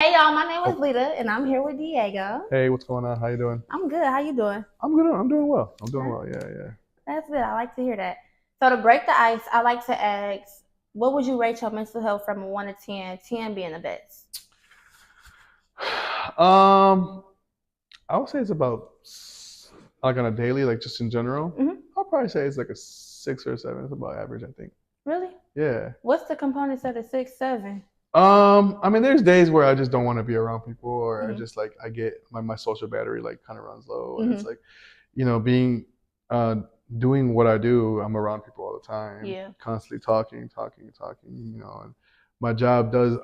Hey y'all, my name is Lita and I'm here with Diego. Hey, what's going on? How you doing? I'm good. How you doing? I'm good. I'm doing well. I'm doing Huh? well. Yeah, yeah. That's good. I like to hear that. So to break the ice, I like to ask, what would you rate your mental health from a 1 to 10, 10 being the best? Um, I would say it's about like on a daily, like just in general. Hmm. I'll probably say it's like a 6 or 7. It's about average, I think. Really? Yeah. What's the components of the 6, 7? I mean, there's days where I just don't want to be around people, or I Hmm. just like I get my social battery like kind of runs low, and it's Hmm. like, being uh doing what I do, I'm around people all the time, Yeah. constantly talking, and my job does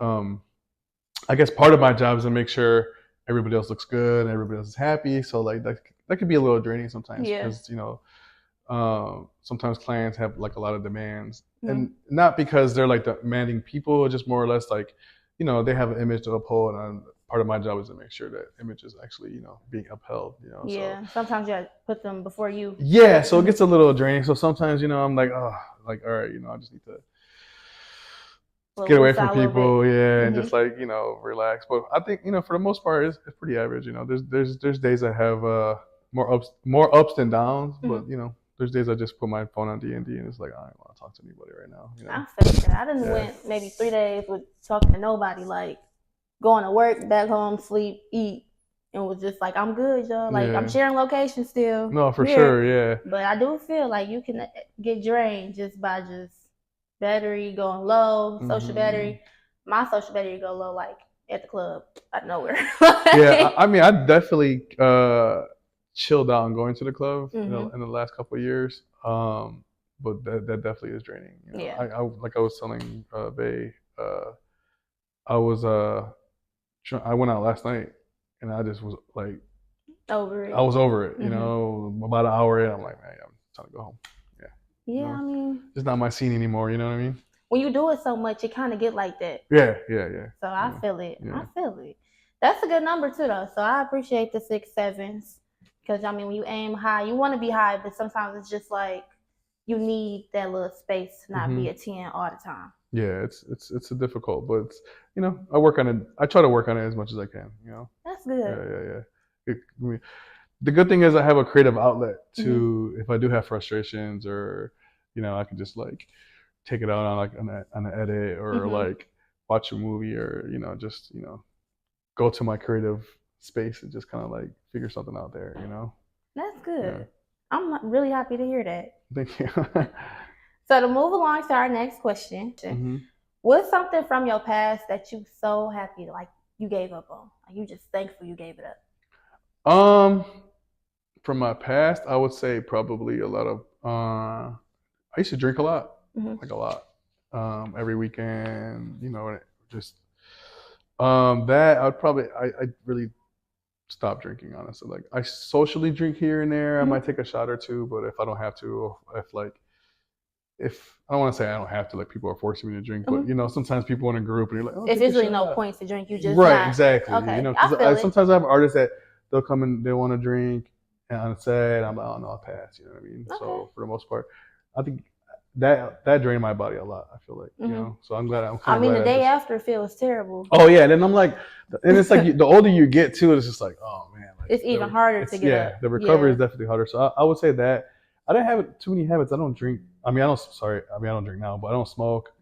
I guess part of my job is to make sure everybody else looks good and everybody else is happy. So like that could be a little draining sometimes Yeah. because sometimes clients have like a lot of demands, Hmm. and not because they're like demanding people, just more or less like they have an image to uphold, and part of my job is to make sure that image is actually being upheld. So Yeah. Sometimes you gotta put them before you. yeah, so it Hmm. gets a little draining. So sometimes I'm like, oh, like all right, I just need to get away from A little bit. people, yeah, and Hmm. just like relax. But I think for the most part, it's pretty average. There's days I have more ups than downs, but Hmm. there's days I just put my phone on D and it's like I don't want to talk to anybody right now. I feel that. I didn't Yeah, went maybe 3 days with talking to nobody. Like going to work, back home, sleep, eat, and was just like, I'm good, y'all. Like I'm yeah, sharing location still. no, I'm for here, sure, yeah, but I do feel like you can get drained just by just battery going low, social hmm battery. My social battery go low like at the club out of nowhere. yeah. I Like, mean, I definitely chilled out and going to the club hmm. in the last couple of years. But that definitely is draining. Yeah, I like I was telling Bay, I was I went out last night and I just was like, over I it. was over it. Hmm. About an hour in, I'm like, man, I'm trying to go home. Yeah, Yeah, I mean, it's not my scene anymore. You know what I mean? when you do it so much, it kind of get like that. Yeah, yeah, yeah, So I yeah, feel it. I yeah. feel it. That's a good number too, though. So I appreciate the 6, 7s because I mean, when you aim high, you want to be high, but sometimes it's just like you need that little space to not hmm be a 10 all the time. Yeah, it's a difficult, but I work on it. I try to work on it as much as I can. That's Yeah, good. yeah, yeah. I mean, the good thing is I have a creative outlet Hmm. to if I do have frustrations or I can just like take it out on like on an edit or Hmm. like watch a movie or just go to my creative space and just kind of like figure something out there. That's Yeah. good. I'm really happy to hear that. Thank you. So to move along to our next question, hmm what's something from your past that you so happy like you gave up on? Like you just thankful you gave it up. Um, from my past, I would say probably a lot of. I used to drink a lot, Hmm. like a lot, every weekend. Just that I'd probably I really stop drinking honestly. Like I socially drink here and there. I might Hmm. take a shot or two, but if I don't have to, or if I don't want to say I don't have to, like people are forcing me to drink, but Hmm. sometimes people in a group and you're like, oh, If take a it's really no shot. point to drink, you just Right, not. exactly. Okay, Because I feel I it. sometimes I have artists that they'll come and they want to drink, and I'm sad. I'm like, oh no, I'll pass. You know what I mean? Okay. So for the most part, I think that drained my body a lot. I feel like Hmm. So I'm I kind of mean, glad the I day just. after feels terrible. Oh yeah, and then I'm like, and it's like the older you get too, it's just like, oh man, like It's even harder to it's get up. the recovery is Yeah. definitely harder. So I would say that I didn't have too many habits. I don't drink. I mean, I don't. Sorry, I mean I don't drink now, but I don't smoke.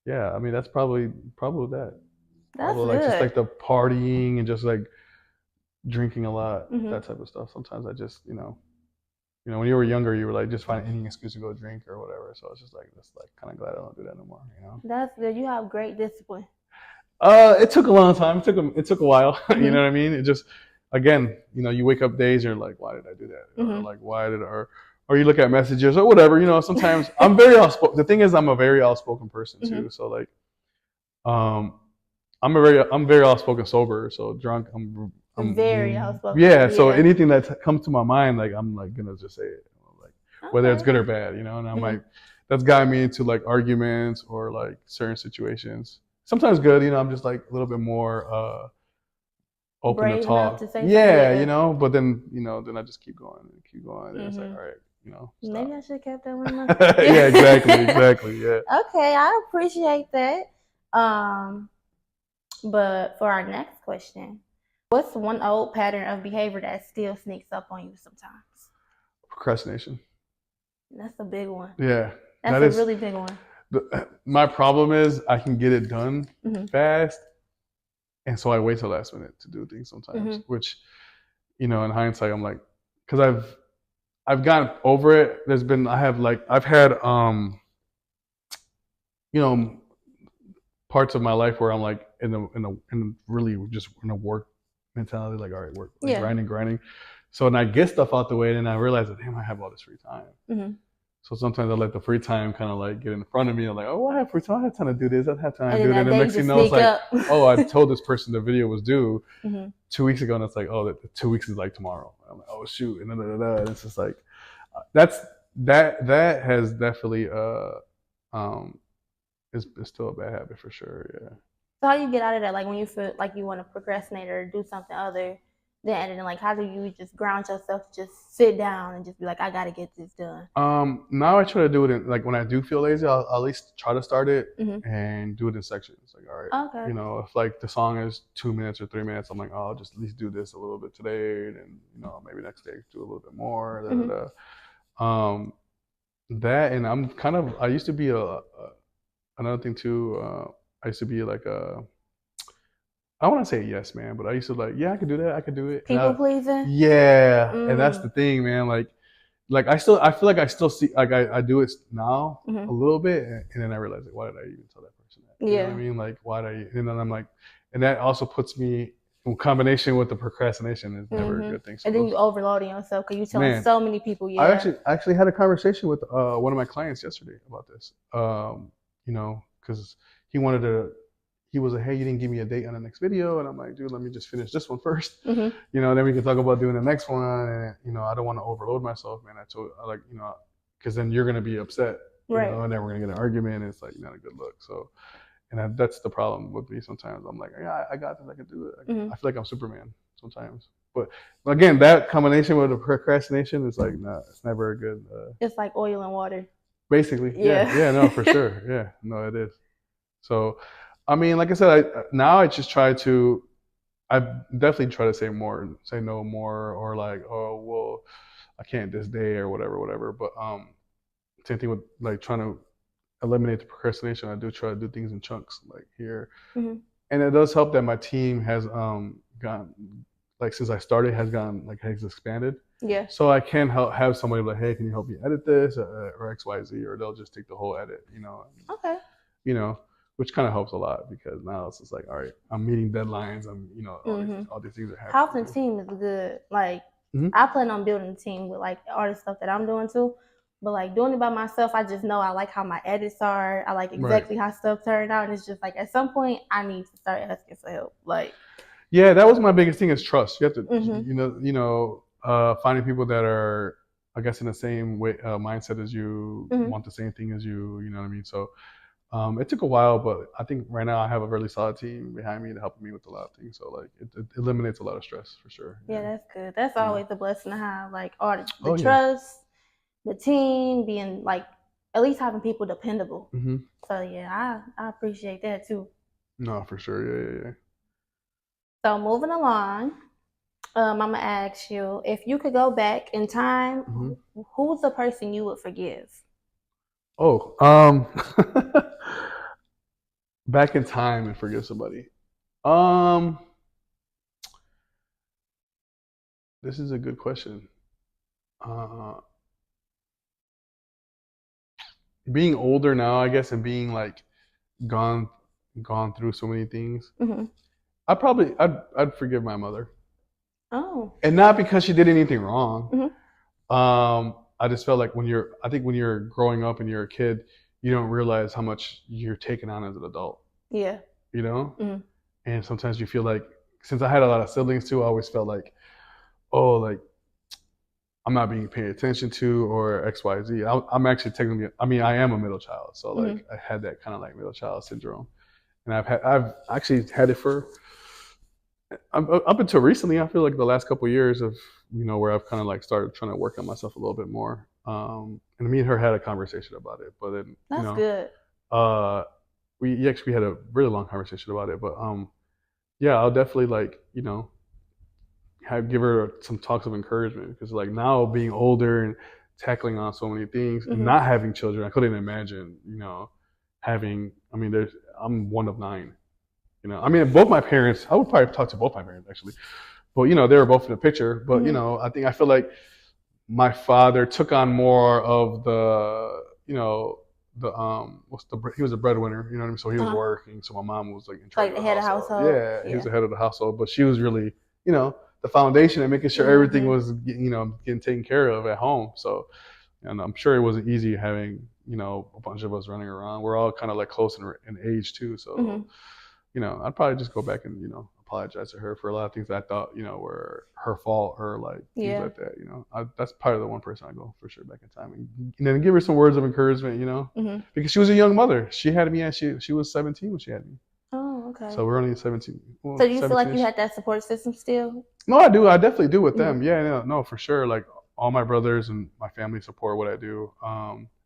Yeah, I mean that's probably that. That's Probably like just good. like the partying and just like drinking a lot, Hmm. that type of stuff. Sometimes I just when you were younger, you were like just find any excuse to go drink or whatever. So it's just like kind of glad I don't do that no more. That's good. You have great discipline. It took a long time. It took a while. You know Hmm. what I mean? It just again, you wake up days and you're like, why did I do that? Or Hmm. like why did or you look at messages or whatever. Sometimes I'm very outspoken. The thing is, I'm a very outspoken person Hmm. too. So like, um, I'm very outspoken sober. So drunk, Very I'm outspoken. yeah. So Yeah. anything that comes to my mind, like I'm like gonna just say it, like whether it's Okay. good or bad. And I Hmm. might that's gotten me into like arguments or like certain situations. Sometimes good. I'm just like a little bit more open to Brave enough talk. to say something. Yeah, Yeah. but then I just keep going and keep going, and it's like Hmm. all right, Maybe stop. I should have kept that one in my. Yeah, exactly, Yeah. exactly. Yeah. Okay, I appreciate that. Um, But for our next question, what's one old pattern of behavior that still sneaks up on you sometimes? Procrastination. That's a big one. Yeah, That's a really big one. My problem is I can get it done Mm-hmm. fast, and so I wait till last minute to do things sometimes. Mm-hmm. Which, in hindsight, I'm like, because I've gotten over it. I've had parts of my life where I'm like in really just in a work mentality, like all right, work, like grinding. So when I get stuff out the way, then I realize that damn, I have all this free time. Mm-hmm. So sometimes I let the free time kind of like get in front of me. I'm like, oh, I have free time. I have time to do this. I have time to do that. And the next thing you know, it's like, oh, I told this person the video was due 2 weeks ago, and it's like, oh, the 2 weeks is like tomorrow. And I'm like, oh shoot, and it's just like, that has definitely is still a bad habit for sure. Yeah. So how you get out of that? Like when you feel like you want to procrastinate or do something other than, and like how do you just ground yourself to just sit down and just be like, I gotta get this done? Now I try to do it in, like when I do feel lazy, I'll at least try to start it and do it in sections. Like, all right, okay. If like the song is 2 minutes or 3 minutes, I'm like, oh, I'll just at least do this a little bit today, and then maybe next day do a little bit more. That, and I used to be another thing too. I used to be like I don't want to say yes, man, but I used to like, yeah, I could do that. I could do it. People pleasing. Yeah, and that's the thing, man. Like I feel like I still see, like I do it now a little bit, and then I realize, like, why did I even tell that person that? You know what I mean? Like, why did I? And then I'm like, and that also puts me in combination with the procrastination is never a good thing. So and then you overloading yourself because you're telling so many people. Yeah. I actually had a conversation with one of my clients yesterday about this. Because he was like, hey, you didn't give me a date on the next video. And I'm like, dude, let me just finish this one first. Then we can talk about doing the next one. And, I don't want to overload myself, man. Because then you're going to be upset, right? And then we're going to get an argument. And it's like not a good look. So, and that's the problem with me sometimes. I'm like, yeah, I got this. I can do it. I feel like I'm Superman sometimes. But again, that combination with the procrastination is like, nah, it's never a good. It's like oil and water. Basically, yeah, no, for sure, yeah, no, it is. So, I mean, like I said, I definitely try to say no more, or like, oh, well, I can't this day or whatever. But same thing with like trying to eliminate the procrastination. I do try to do things in chunks, like here, and it does help that my team has gotten, like since I started, has expanded. Yeah. So I can have somebody like, hey, can you help me edit this or X, Y, Z, or they'll just take the whole edit, Okay. Which kind of helps a lot because now it's just like, all right, I'm meeting deadlines. I'm, all these things are happening. Helping team is good. Like I plan on building a team with like all the stuff that I'm doing too. But like doing it by myself, I just know I like how my edits are. I like exactly how stuff turned out. And it's just like at some point I need to start asking for help. Like, yeah, that was my biggest thing is trust. You have to, finding people that are, I guess, in the same way mindset as you, want the same thing as you. You know what I mean? So it took a while, but I think right now I have a really solid team behind me to help me with a lot of things. So like it eliminates a lot of stress for sure. Yeah, that's good. That's always a blessing to have. Like all the trust, the team being like at least having people dependable. So yeah, I appreciate that too. No, for sure. Yeah. So moving along. I'm gonna ask you, if you could go back in time, who's the person you would forgive? Oh, back in time and forgive somebody. This is a good question. Being older now, I guess, and being like gone through so many things, I'd forgive my mother. Oh. And not because she did anything wrong. I just felt like when you're growing up and you're a kid, you don't realize how much you're taking on as an adult. Yeah. And sometimes you feel like, since I had a lot of siblings too, I always felt like, oh, like I'm not being paid attention to, or X, Y, Z. I'm actually technically, I am a middle child. So like I had that kind of like middle child syndrome. And I've actually had it for, up until recently. I feel like the last couple of years of, where I've kind of like started trying to work on myself a little bit more. And me and her had a conversation about it, but then that's good. We had a really long conversation about it, but yeah, I'll definitely like, give her some talks of encouragement, because like now being older and tackling on so many things and not having children, I couldn't imagine, having. I mean, I'm one of 9. I mean, both my parents. I would probably talk to both my parents actually, but they were both in the picture. But I feel like my father took on more of the, he was a breadwinner, you know what I mean? So he was working. So my mom was like in charge Like of the the head of household. household. Yeah, he was the head of the household, but she was really, the foundation and making sure everything was, getting taken care of at home. So, and I'm sure it wasn't easy having, a bunch of us running around. We're all kind of like close in age too. So, I'd probably just go back and, apologize to her for a lot of things that I thought, were her fault or like things like that. That's probably the one person I go for sure back in time, and then give her some words of encouragement, because she was a young mother. She had me, she was 17 when she had me. Oh, okay. So we're only 17. Well, so do you feel like you had that support system still? No, I do. I definitely do with them. Yeah, no, for sure. Like all my brothers and my family support what I do.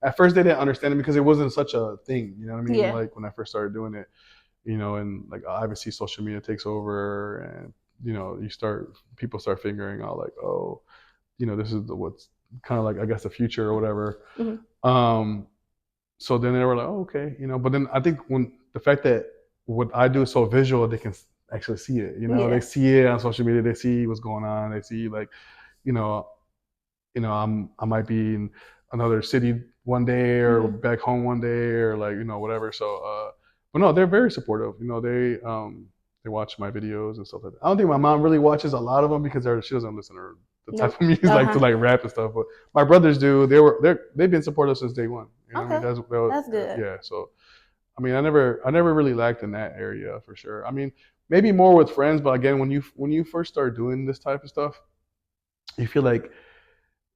At first they didn't understand it because it wasn't such a thing. You know what I mean? Yeah. Like when I first started doing it, and like obviously social media takes over, and people start figuring out like, oh, this is what's kind of like, I guess, the future or whatever. So then they were like, oh, okay, but then I think when the fact that what I do is so visual, they can actually see it. They see it on social media, they see what's going on, they see like, I might be in another city one day or back home one day or like, whatever. So but no, they're very supportive. They watch my videos and stuff like that. I don't think my mom really watches a lot of them because she doesn't listen to the type of music like to like rap and stuff. But my brothers do. They've been supportive since day one. Okay, that's good. Yeah. So I mean, I never really lacked in that area for sure. I mean, maybe more with friends, but again, when you first start doing this type of stuff, you feel like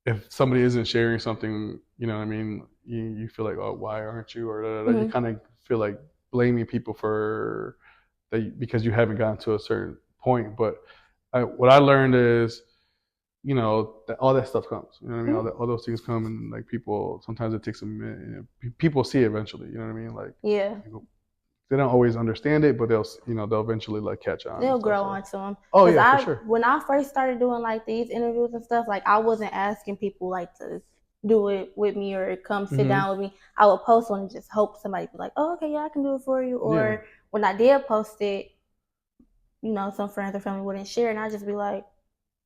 if somebody isn't sharing something, you know what I mean, you feel like, oh, why aren't you? Or you kind of feel like blaming people for that because you haven't gotten to a certain point. But what I learned is, that all that stuff comes. You know what I mean? All those things come, and like people, sometimes it takes a minute. People see it eventually. You know what I mean? Like they don't always understand it, but they'll eventually like catch on. They'll grow onto them. Oh yeah, for sure. When I first started doing like these interviews and stuff, like I wasn't asking people like to do it with me or come sit down with me. I would post one and just hope somebody be like, oh, okay, yeah, I can do it for you. Or when I did post it, some friends or family wouldn't share, and I'd just be like,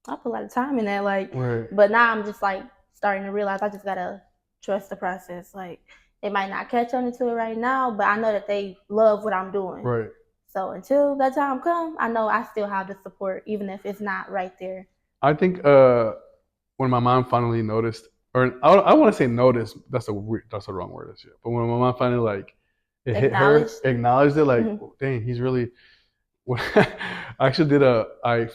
I put a lot of time in that, like. Right. But now I'm just like starting to realize I just gotta trust the process. Like they might not catch on to it right now, but I know that they love what I'm doing. Right. So until that time comes, I know I still have the support, even if it's not right there. I think when my mom finally noticed, or I want to say noticed, that's the wrong word, but when my mom finally like it hit her, acknowledged it, like, dang, he's really. I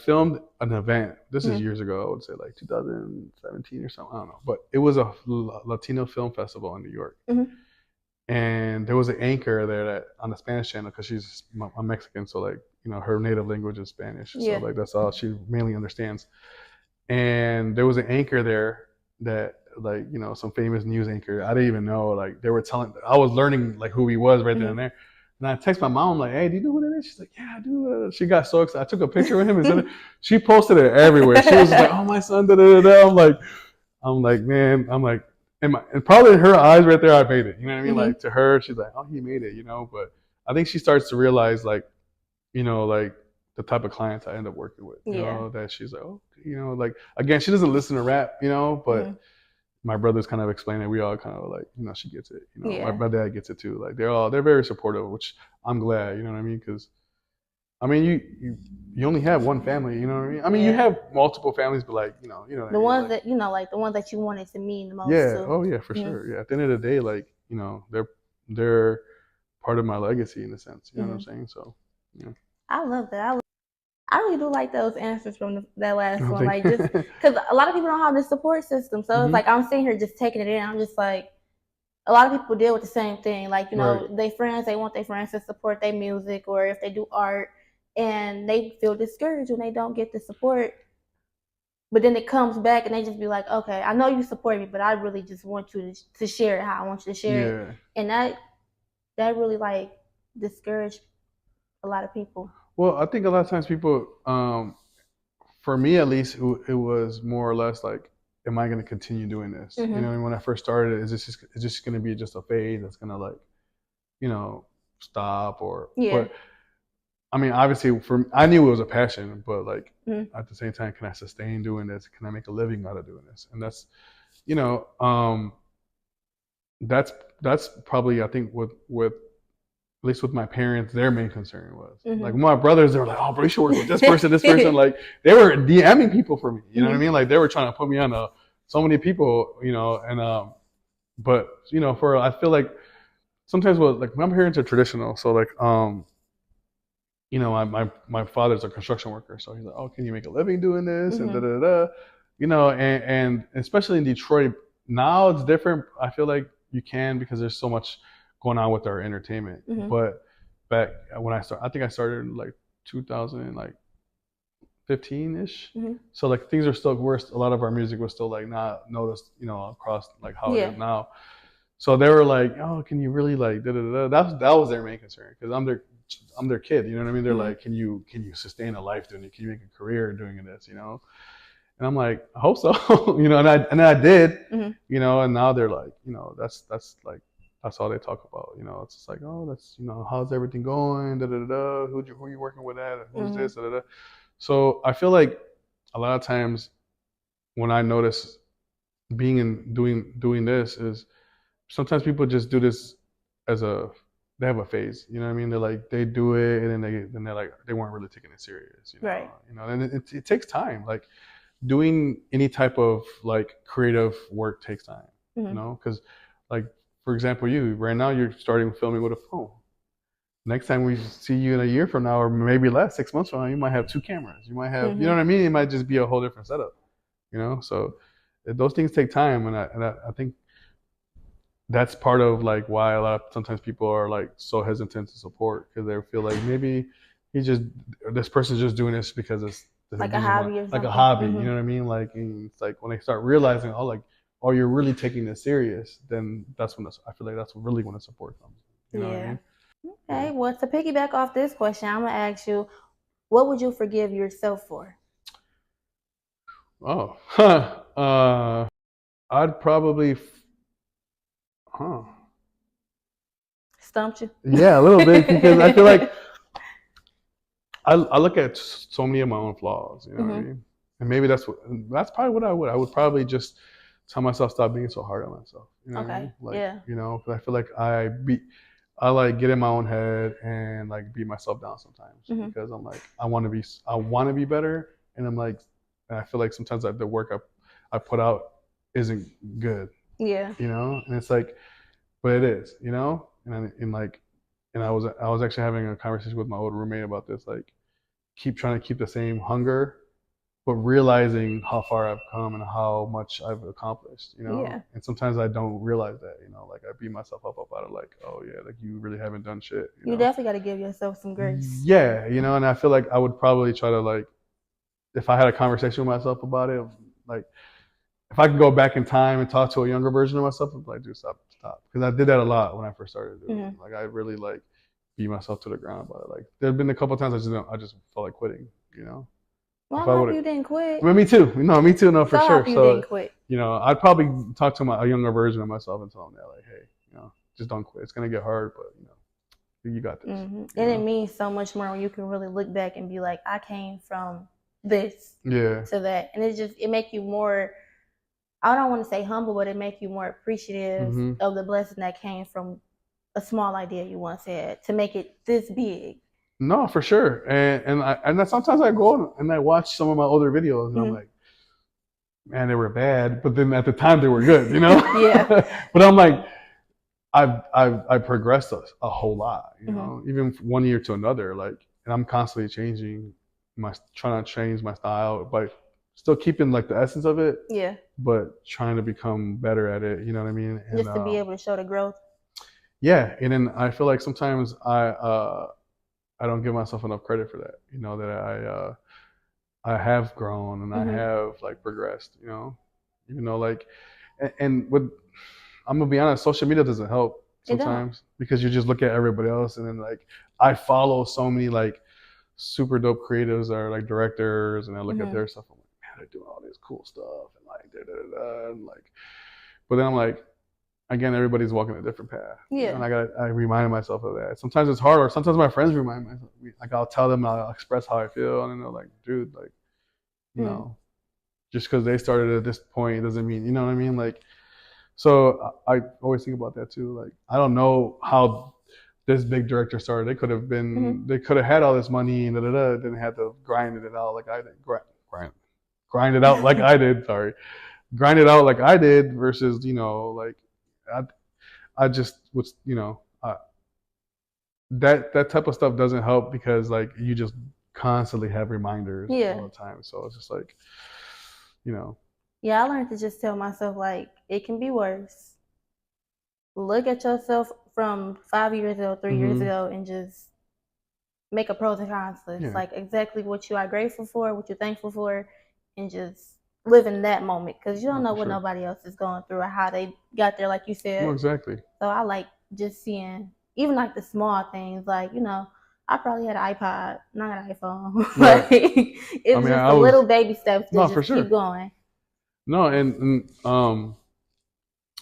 filmed an event. This is years ago. I would say like 2017 or something. I don't know, but it was a Latino film festival in New York, and there was an anchor there that on the Spanish channel, because she's I'm Mexican, so like her native language is Spanish, so like that's all she mainly understands. And there was an anchor there that like some famous news anchor. I didn't even know, like they were telling. I was learning like who he was right then and there. And I text my mom like, "Hey, do you know who that is?" She's like, "Yeah, I do." She got so excited. I took a picture of him and she posted it everywhere. She was like, "Oh, my son!" Da, da, da, da. I'm like, man. I'm like, and probably in her eyes right there, I made it. You know what I mean? Like to her, she's like, "Oh, he made it." But I think she starts to realize like, like the type of clients I end up working with. You know, that she's like, oh, like again, she doesn't listen to rap, but. My brothers kind of explain it. We all kind of like, she gets it. My dad gets it too. Like they're very supportive, which I'm glad. You know what I mean? Because, I mean, you only have one family. You know what I mean? I mean, you have multiple families, but like, the ones that like the ones that you wanted to mean the most. Yeah. Too. Oh yeah, for sure. Yeah. At the end of the day, like, they're part of my legacy in a sense. You know what I'm saying? So, yeah. I love that. I really do like those answers from that last one, like just because a lot of people don't have this support system. So it's like I'm sitting here just taking it in. I'm just like, a lot of people deal with the same thing. Like they want their friends to support their music, or if they do art, and they feel discouraged when they don't get the support. But then it comes back, and they just be like, okay, I know you support me, but I really just want you to share it how I want you to share it, and that really like discouraged a lot of people. Well, I think a lot of times people, for me at least, it was more or less like, am I going to continue doing this? You know, and when I first started, is this going to be just a phase that's going to like, you know, stop or? Yeah. But I mean, obviously, I knew it was a passion, but like at the same time, can I sustain doing this? Can I make a living out of doing this? And that's, you know, that's probably I think with at least with my parents, their main concern was like my brothers. They were like, "Oh, bro, you should work with this person, this person." Like they were DMing people for me. You know what I mean? Like they were trying to put me on so many people. You know, and but you know, I feel like sometimes like my parents are traditional, so like you know, my father's a construction worker, so he's like, "Oh, can you make a living doing this?" And da da da. You know, and especially in Detroit now it's different. I feel like you can because there's so much going on with our entertainment. But back when I think I started in like 2015-ish. So like things are still worse. A lot of our music was still like not noticed, you know, across like how it is now. So they were like, "Oh, can you really like da da da?" That was their main concern because I'm their kid. You know what I mean? They're like, "Can you sustain a life doing it? Can you make a career doing this?" You know. And I'm like, I hope so, you know, and I did, you know, and now they're like, you know, that's like, that's all they talk about, you know, it's just like, oh, that's, you know, how's everything going, da da da, who are you working with at, who's this, da da da. So I feel like a lot of times when I notice doing this is sometimes people just do this as they have a phase, you know what I mean? They're like, they do it and then they're like, they weren't really taking it serious, you know, right. You know, and it takes time, like. Doing any type of like creative work takes time, you know, because like for example, you right now you're starting filming with a phone. Next time we see you in a year from now, or maybe less, 6 months from now, you might have 2 cameras. You might have, you know what I mean? It might just be a whole different setup, you know. So those things take time, and I think that's part of like why sometimes people are like so hesitant to support because they feel like maybe this person's just doing this because it's like a hobby or something. Like a hobby, you know what I mean? Like it's like when they start realizing, oh, you're really taking this serious, then that's when I feel like that's really when the support comes. You know what I mean? Okay. Well, to piggyback off this question, I'm gonna ask you, what would you forgive yourself for? Oh, I'd probably, Stumped you? Yeah, a little bit because I feel like I look at so many of my own flaws, you know what I mean? And maybe that's probably what I would probably just tell myself, stop being so hard on myself. You know what I mean? Like, you know, because I feel like I like get in my own head and like beat myself down sometimes because I'm like, I want to be better. And I'm like, and I feel like sometimes the work I put out isn't good. Yeah. You know? And it's like, but it is, you know? And I was actually having a conversation with my old roommate about this, like trying to keep the same hunger, but realizing how far I've come and how much I've accomplished, you know? Yeah. And sometimes I don't realize that, you know, like I beat myself up about it, like, oh yeah, like you really haven't done shit. You definitely got to give yourself some grace. Yeah, you know, and I feel like I would probably try to like, if I had a conversation with myself about it, like if I could go back in time and talk to a younger version of myself, I'd be like, dude, stop. Because I did that a lot when I first started doing it. Like I really like beat myself to the ground about it. Like there've been a couple of times I just felt like quitting, you know. Well, I hope you didn't quit. I mean, me too. No, me too. No, for sure. I hope you didn't quit. You know, I'd probably talk to a younger version of myself and tell them that, like, hey, you know, just don't quit. It's gonna get hard, but you know, you got this. And it means so much more when you can really look back and be like, I came from this to that, and it make you more. I don't want to say humble, but it make you more appreciative of the blessing that came from a small idea you once had to make it this big. No, for sure. And sometimes I go and I watch some of my older videos and I'm like, man, they were bad, but then at the time they were good, you know? But I'm like, I've progressed a whole lot, you know, even from one year to another, like, and I'm constantly trying to change my style, but still keeping like the essence of it. Yeah. But trying to become better at it, you know what I mean? And, just to be able to show the growth. Yeah, and then I feel like sometimes I don't give myself enough credit for that. You know, that I have grown and I have like progressed, you know. Even though like and with I'm gonna be honest, social media doesn't help sometimes because you just look at everybody else and then like I follow so many like super dope creatives that are like directors, and I look at Mm-hmm. their stuff. I'm like, man, they're doing all this cool stuff, and like, and like, but then I'm like, again, everybody's walking a different path. Yeah. And I remind myself of that. Sometimes it's hard, or sometimes my friends remind me. Like I'll tell them, I'll express how I feel, and then they're like, dude, like, you know, just because they started at this point doesn't mean, you know what I mean? Like, so I always think about that too. Like, I don't know how this big director started. They could have been, they could have had all this money and didn't have to grind it out like I did. Grind it out like I did. Sorry, grind it out like I did versus, you know, like I just was, you know, that type of stuff doesn't help because like you just constantly have reminders all the time. So it's just like, you know. Yeah, I learned to just tell myself like it can be worse. Look at yourself from 5 years ago, 3 years ago, and just make a pros and cons list. Like exactly what you are grateful for, what you're thankful for, and just live in that moment because you don't know what nobody else is going through or how they got there, like you said. No, exactly. So I like just seeing even like the small things, like, you know, I probably had an iPod, not an iPhone. Like it's just the little baby steps to just keep going. No, and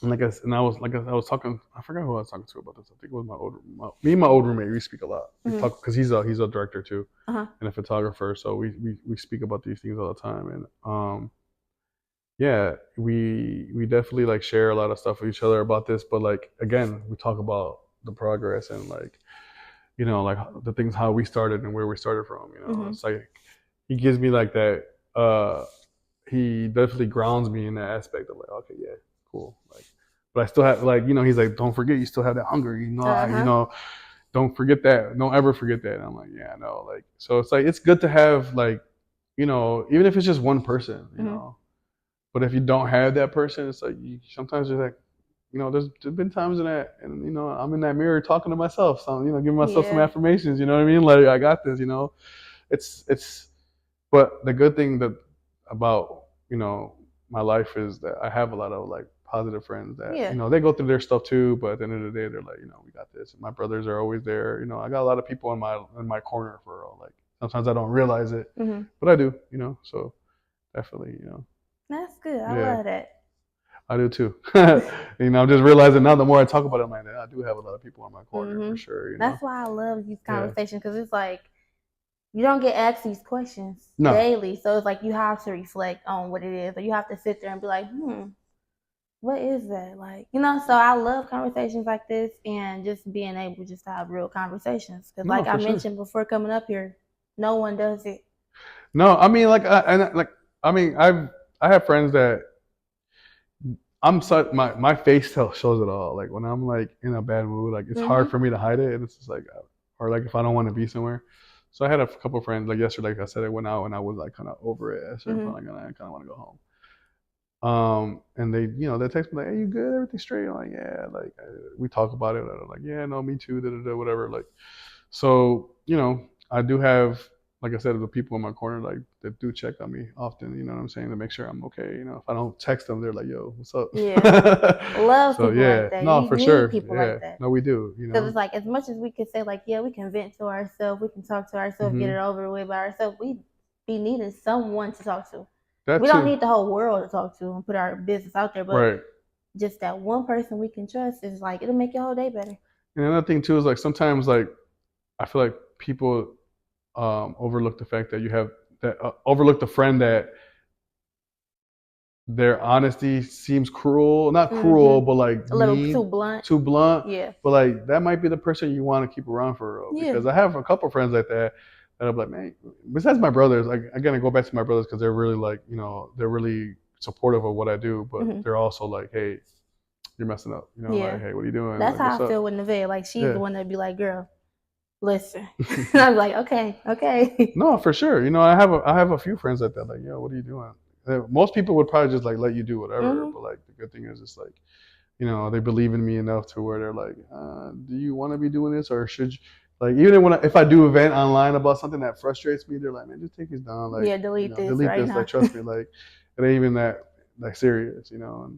like I was talking. I forgot who I was talking to about this. I think it was me and my old roommate. We speak a lot. We talk because he's a director too, and a photographer. So we speak about these things all the time. And yeah, we definitely like share a lot of stuff with each other about this. But like again, we talk about the progress and like, you know, like the things how we started and where we started from. You know, it's like he gives me like that. He definitely grounds me in that aspect of like, okay, yeah, cool. Like, but I still have like, you know, he's like, don't forget, you still have that hunger. You know, you know, don't forget that. Don't ever forget that. And I'm like, yeah, no. Like, so it's like it's good to have like, you know, even if it's just one person, you know. But if you don't have that person, it's like sometimes you're like, you know, there's been times in that, and you know, I'm in that mirror talking to myself, so you know, giving myself some affirmations. You know what I mean? Like I got this. You know, it's. But the good thing about, you know, my life is that I have a lot of like positive friends that, you know, they go through their stuff too, but at the end of the day, they're like, you know, we got this. And my brothers are always there. You know, I got a lot of people in my corner for real. Like sometimes I don't realize it, but I do. You know, so definitely, you know. That's good. I love that. I do too. You know, I'm just realizing now the more I talk about it, I'm like, I do have a lot of people in my corner for sure. You know? That's why I love these conversations because it's like you don't get asked these questions daily. So it's like you have to reflect on what it is, or you have to sit there and be like, what is that? Like, you know, so I love conversations like this and just being able just to have real conversations. Because like I mentioned before coming up here, no one does it. No, I mean, I have friends that my face shows it all. Like when I'm like in a bad mood, like it's hard for me to hide it. And it's just like, or like if I don't want to be somewhere. So I had a couple of friends like yesterday, like I said, I went out and I was like kind of over it at a certain point. Like I kind of want to go home. And they, you know, they text me like, "Hey, you good? Everything straight?" I'm like, "Yeah." Like we talk about it. And I'm like, "Yeah, no, me too." Whatever. Like, so you know, I do have, like I said, the people in my corner like that do check on me often. You know what I'm saying, to make sure I'm okay. You know, if I don't text them, they're like, "Yo, what's up?" Yeah, love people like that. No, for sure. People like that. No, we do. You know, because it's like as much as we can say like, yeah, we can vent to ourselves, we can talk to ourselves, get it over with by ourselves. We be needing someone to talk to. We don't need the whole world to talk to and put our business out there, but just that one person we can trust is like it'll make your whole day better. And another thing too is like sometimes like I feel like people overlook the fact that you have that overlook the friend that their honesty seems cruel, not cruel, but like a little too blunt. Yeah. But like that might be the person you want to keep around for real. Because I have a couple friends like that I'm like, man, besides my brothers, like again, I go back to my brothers because they're really like, you know, they're really supportive of what I do, but they're also like, hey, you're messing up. You know, like, hey, what are you doing? That's like, how I feel with Nevaeh. Like she's the one that'd be like, girl, listen. And I'm like, okay. No, for sure. You know, I have a few friends like that. Like, yo, what are you doing? Most people would probably just like let you do whatever, but like the good thing is it's like, you know, they believe in me enough to where they're like, do you want to be doing this, or should you? Like even if I do a vent online about something that frustrates me, they're like, man, just take this down. Like, delete this. Delete right this. Now. Like, trust me. Like, it ain't even that like serious, you know. And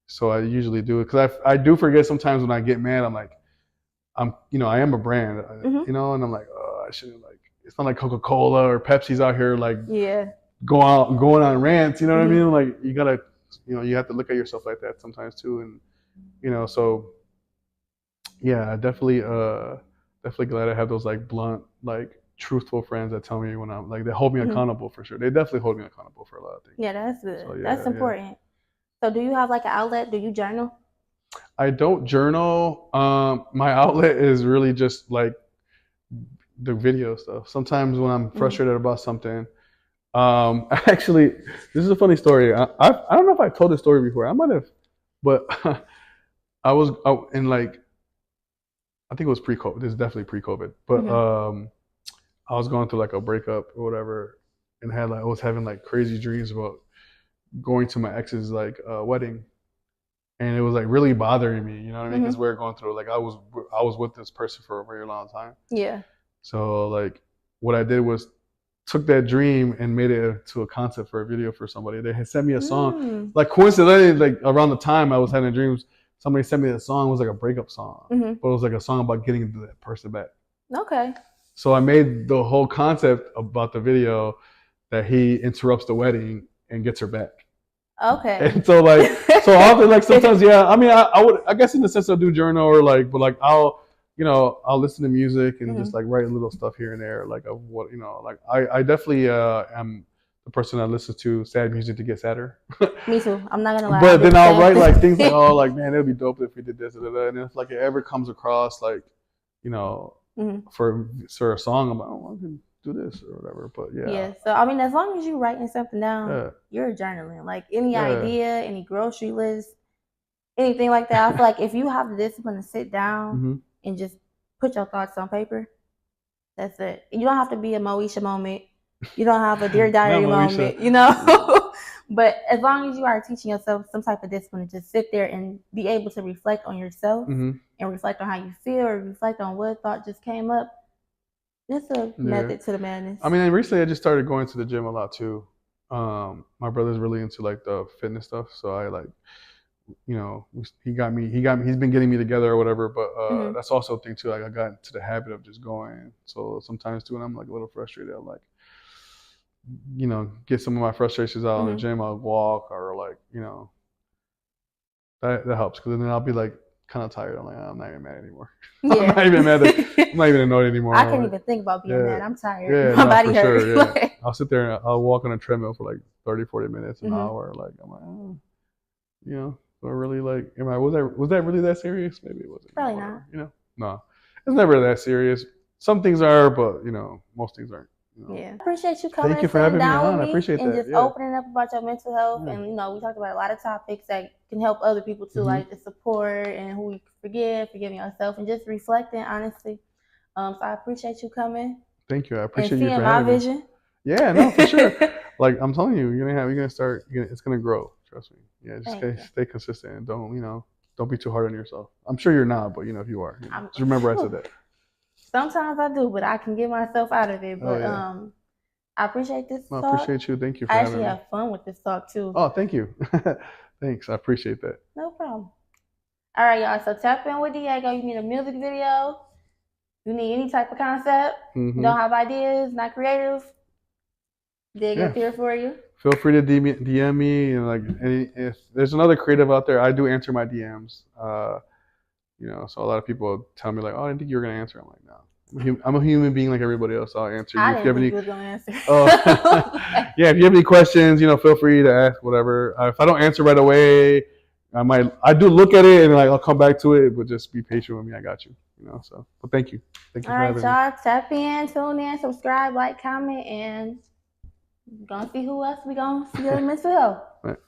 so I usually do it because I do forget sometimes when I get mad. I'm like, you know, I am a brand, you know, and I'm like, oh, I shouldn't like. it's not like Coca-Cola or Pepsi's out here like Yeah. going on rants. You know what I mean? Like you gotta, you have to look at yourself like that sometimes too, and so yeah, definitely glad I have those like blunt, like truthful friends that tell me when I'm like they hold me accountable for sure. They definitely hold me accountable for a lot of things. Yeah, that's good. So, that's important. So do you have like an outlet? Do you journal? I don't journal. My outlet is really just like the video stuff. Sometimes when I'm frustrated about something, actually, this is a funny story. I don't know if I told this story before. I might have, but I was in like, I think it was pre-COVID. This is definitely pre-COVID. But I was going through like a breakup or whatever, and I was having like crazy dreams about going to my ex's like wedding, and it was like really bothering me. You know what I mean? Because we were going through like I was with this person for a very long time. Yeah. So like what I did was took that dream and made it to a concept for a video for somebody. They had sent me a song. Like coincidentally, like around the time I was having dreams, somebody sent me a song. It was like a breakup song, but it was like a song about getting that person back. Okay. So I made the whole concept about the video that he interrupts the wedding and gets her back. Okay. And so like, so often like sometimes, I mean, I guess in the sense I do journal or like, but like I'll listen to music and just like write little stuff here and there, like of what, like I definitely am the person that listens to sad music to get sadder. Me too. I'm not gonna lie. But then I'll write like things like, oh, like man, it'd be dope if we did this, and if like it ever comes across like, for a song, I'm like, oh, I can do this or whatever. But yeah. Yeah. So I mean, as long as you're writing something down, you're journaling. Like any idea, any grocery list, anything like that. I feel like if you have the discipline to sit down and just put your thoughts on paper, that's it. You don't have to be a Moesha moment. You don't have a Dear Diary moment, But as long as you are teaching yourself some type of discipline to just sit there and be able to reflect on yourself and reflect on how you feel or reflect on what thought just came up, that's a method to the madness. I mean, recently I just started going to the gym a lot too. My brother's really into like the fitness stuff, so I like, he's been getting me together or whatever, but that's also a thing too. Like I got into the habit of just going. So sometimes too when I'm like a little frustrated, I'm like, get some of my frustrations out in the gym. I'll walk or like, that helps because then I'll be like kind of tired. I'm like, I'm not even mad anymore. Yeah. I'm not even mad. I'm not even annoyed anymore. I can't even think about being mad. I'm tired. My body hurts. Sure, yeah. I'll sit there and I'll walk on a treadmill for like 30, 40 minutes, an hour. Like I'm like, or really like, was that really that serious? Maybe it wasn't. Probably not. No, it's never that serious. Some things are, but most things aren't. Yeah, I appreciate you coming. Thank you for having me on. I appreciate that. And just opening up about your mental health, and we talked about a lot of topics that can help other people too, like the support and who you forgiving yourself, and just reflecting honestly. So I appreciate you coming. Thank you. I appreciate you for having my vision. Me. Yeah, no, for sure. Like I'm telling you, it's gonna grow. Trust me. Yeah, just stay consistent and don't be too hard on yourself. I'm sure you're not, but if you are, just remember I said that. Sometimes I do, but I can get myself out of it. But I appreciate this talk. I appreciate you. Thank you for having me. I actually have fun with this talk too. Oh, thank you. Thanks. I appreciate that. No problem. All right, y'all. So tap in with Diego. You need a music video. You need any type of concept. You don't have ideas, not creative. Diego's here for you. Feel free to DM me and if there's another creative out there, I do answer my DMs. So a lot of people tell me like, "Oh, I didn't think you were gonna answer." I'm like, "No, I'm a human being like everybody else. I'll answer you if you have any." You was gonna answer. Yeah, if you have any questions, feel free to ask whatever. If I don't answer right away, I do look at it and I'll come back to it, but just be patient with me. I got you. So, but thank you. Thank you. All right, y'all. Tap in, tune in, subscribe, like, comment, and we're gonna see who else we gonna see in mental health. Right.